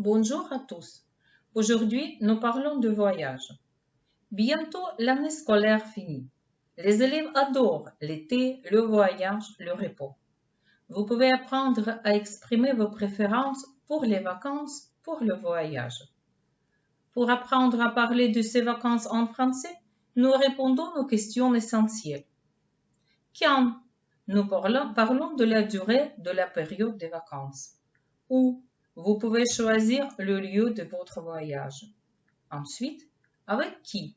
Bonjour à tous. Aujourd'hui, nous parlons de voyage. Bientôt, l'année scolaire finit. Les élèves adorent l'été, le voyage, le repos. Vous pouvez apprendre à exprimer vos préférences pour les vacances, pour le voyage. Pour apprendre à parler de ces vacances en français, nous répondons aux questions essentielles. Quand? Nous parlons de la durée de la période des vacances. Où? Vous pouvez choisir le lieu de votre voyage. Ensuite, avec qui?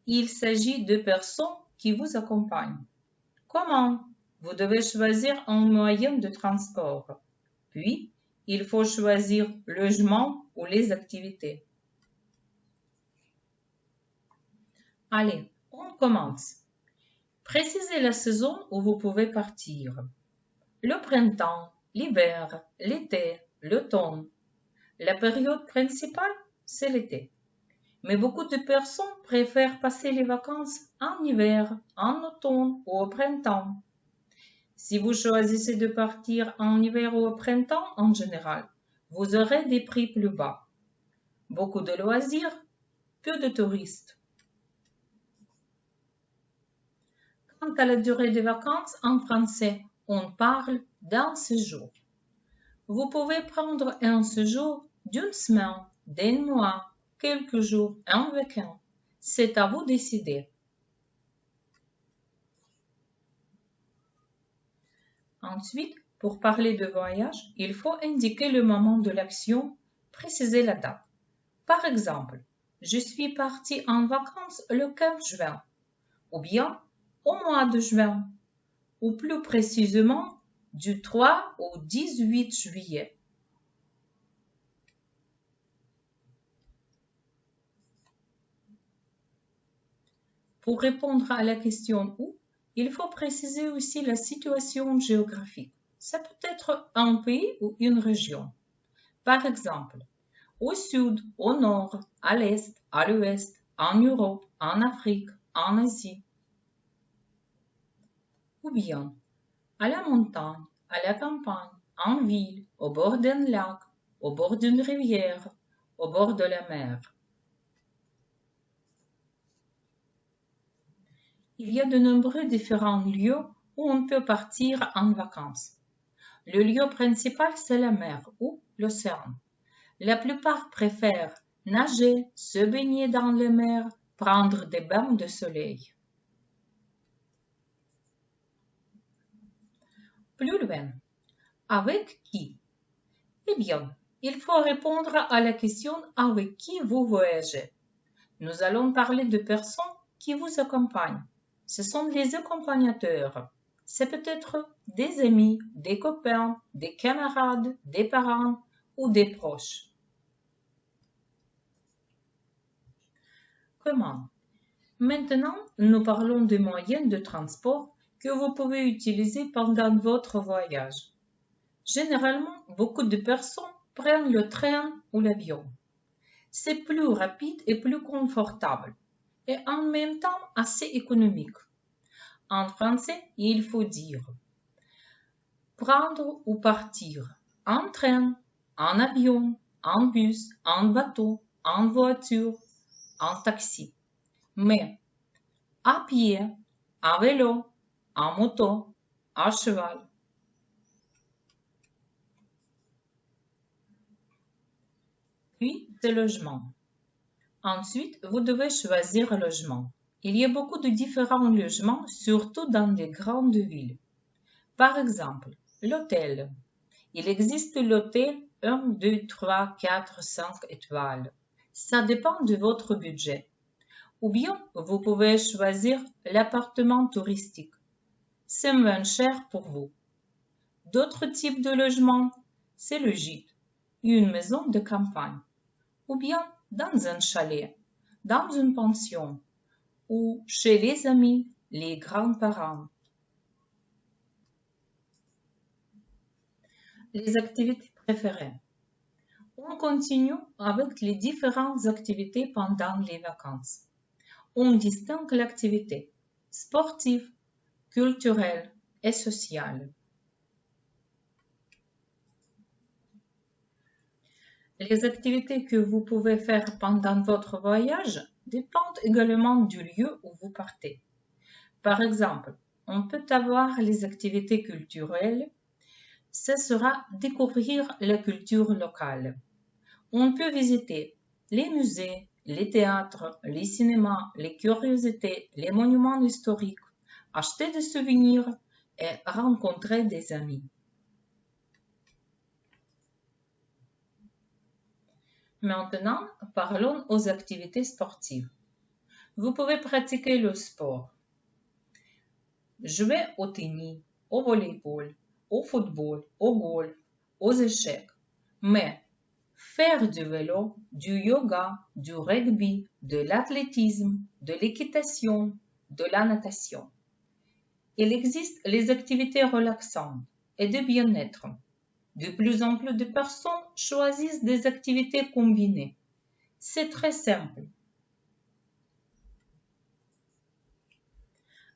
Il s'agit de personnes qui vous accompagnent. Comment? Vous devez choisir un moyen de transport. Puis, il faut choisir le logement ou les activités. Allez, on commence. Précisez la saison où vous pouvez partir. Le printemps, l'hiver, l'été, l'automne. La période principale, c'est l'été. Mais beaucoup de personnes préfèrent passer les vacances en hiver, en automne ou au printemps. Si vous choisissez de partir en hiver ou au printemps en général, vous aurez des prix plus bas. Beaucoup de loisirs, peu de touristes. Quant à la durée des vacances, en français, on parle d'un séjour. Vous pouvez prendre un séjour d'une semaine, d'un mois, quelques jours, un week-end. C'est à vous de décider. Ensuite, pour parler de voyage, il faut indiquer le moment de l'action, préciser la date. Par exemple, je suis parti en vacances le 15 juin, ou bien au mois de juin, ou plus précisément du 3 au 18 juillet. Pour répondre à la question où, il faut préciser aussi la situation géographique. Ça peut être un pays ou une région. Par exemple, au sud, au nord, à l'est, à l'ouest, en Europe, en Afrique, en Asie. Ou bien, à la montagne, à la campagne, en ville, au bord d'un lac, au bord d'une rivière, au bord de la mer. Il y a de nombreux différents lieux où on peut partir en vacances. Le lieu principal, c'est la mer ou l'océan. La plupart préfèrent nager, se baigner dans la mer, prendre des bains de soleil. Plus loin, avec qui? Eh bien, il faut répondre à la question avec qui vous voyagez. Nous allons parler de personnes qui vous accompagnent. Ce sont les accompagnateurs. C'est peut-être des amis, des copains, des camarades, des parents ou des proches. Comment? Maintenant, nous parlons des moyens de transport que vous pouvez utiliser pendant votre voyage. Généralement, beaucoup de personnes prennent le train ou l'avion. C'est plus rapide et plus confortable, et en même temps assez économique. En français, il faut dire prendre ou partir en train, en avion, en bus, en bateau, en voiture, en taxi. Mais à pied, à vélo, en moto, à cheval. Puis, c'est logement. Ensuite, vous devez choisir un logement. Il y a beaucoup de différents logements, surtout dans les grandes villes. Par exemple, l'hôtel. Il existe l'hôtel 1, 2, 3, 4, 5 étoiles. Ça dépend de votre budget. Ou bien, vous pouvez choisir l'appartement touristique. C'est moins cher pour vous. D'autres types de logements, c'est le gîte, une maison de campagne, ou bien dans un chalet, dans une pension, ou chez les amis, les grands-parents. Les activités préférées. On continue avec les différentes activités pendant les vacances. On distingue l'activité sportive, culturelle et sociale. Les activités que vous pouvez faire pendant votre voyage dépendent également du lieu où vous partez. Par exemple, on peut avoir les activités culturelles. Ce sera découvrir la culture locale. On peut visiter les musées, les théâtres, les cinémas, les curiosités, les monuments historiques, acheter des souvenirs et rencontrer des amis. Maintenant, parlons aux activités sportives. Vous pouvez pratiquer le sport. Jouer au tennis, au volleyball, au football, au golf, aux échecs. Mais faire du vélo, du yoga, du rugby, de l'athlétisme, de l'équitation, de la natation. Il existe les activités relaxantes et de bien-être. De plus en plus de personnes choisissent des activités combinées. C'est très simple.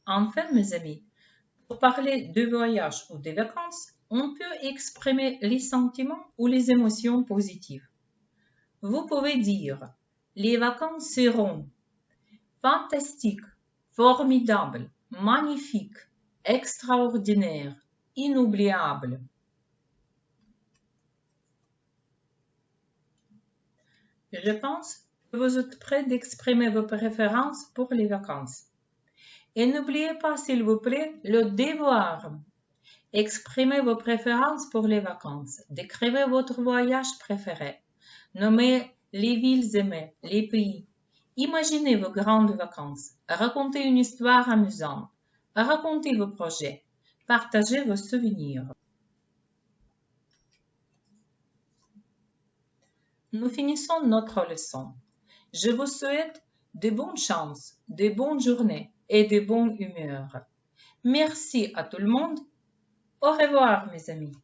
Enfin, mes amis, pour parler de voyage ou de vacances, on peut exprimer les sentiments ou les émotions positives. Vous pouvez dire « Les vacances seront fantastiques, formidables, magnifiques, extraordinaires, inoubliables ». Je pense que vous êtes prêts d'exprimer vos préférences pour les vacances. Et n'oubliez pas, s'il vous plaît, le devoir. Exprimez vos préférences pour les vacances. Décrivez votre voyage préféré. Nommez les villes aimées, les pays. Imaginez vos grandes vacances. Racontez une histoire amusante. Racontez vos projets. Partagez vos souvenirs. Nous finissons notre leçon. Je vous souhaite de bonnes chances, de bonnes journées et de bonne humeur. Merci à tout le monde. Au revoir, mes amis.